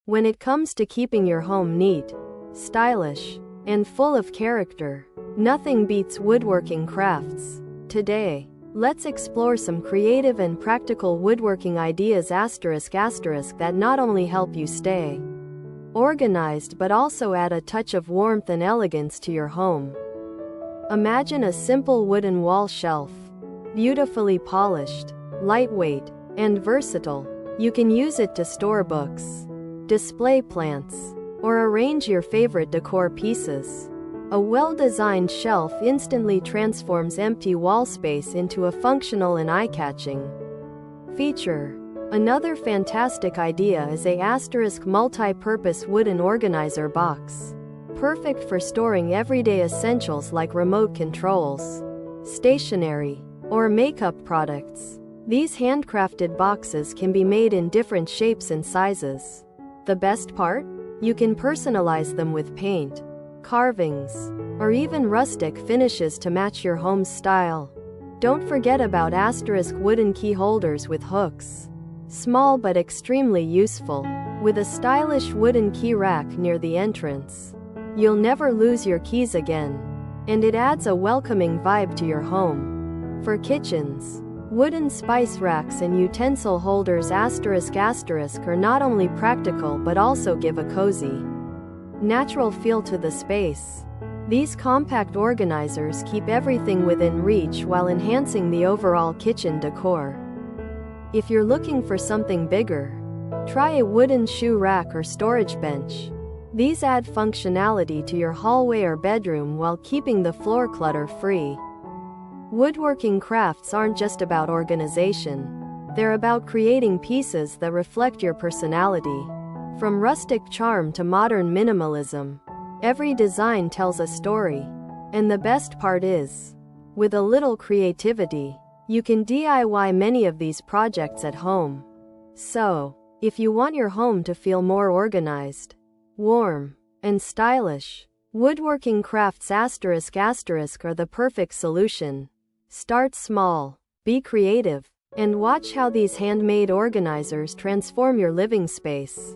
When it comes to keeping your home neat, stylish, and full of character, nothing beats woodworking crafts. Today, let's explore some creative and practical woodworking ideas that not only help you stay organized but also add a touch of warmth and elegance to your home. Imagine a simple wooden wall shelf. Beautifully polished, lightweight, and versatile. You can use it to store books, display plants, or arrange your favorite decor pieces. A well-designed shelf instantly transforms empty wall space into a functional and eye-catching feature. Another fantastic idea is a multi-purpose wooden organizer box. Perfect for storing everyday essentials like remote controls, stationery, or makeup products. These handcrafted boxes can be made in different shapes and sizes. The best part? You can personalize them with paint, carvings, or even rustic finishes to match your home's style. Don't forget about wooden key holders with hooks. Small but extremely useful, with a stylish wooden key rack near the entrance. You'll never lose your keys again, and it adds a welcoming vibe to your home. For kitchens, wooden spice racks and utensil holders are not only practical but also give a cozy, natural feel to the space. These compact organizers keep everything within reach while enhancing the overall kitchen decor. If you're looking for something bigger, try a wooden shoe rack or storage bench. These add functionality to your hallway or bedroom while keeping the floor clutter-free. Woodworking crafts aren't just about organization. They're about creating pieces that reflect your personality. From rustic charm to modern minimalism, every design tells a story. And the best part is, with a little creativity, you can DIY many of these projects at home. So, if you want your home to feel more organized, warm, and stylish, woodworking crafts are the perfect solution. Start small, be creative, and watch how these handmade organizers transform your living space.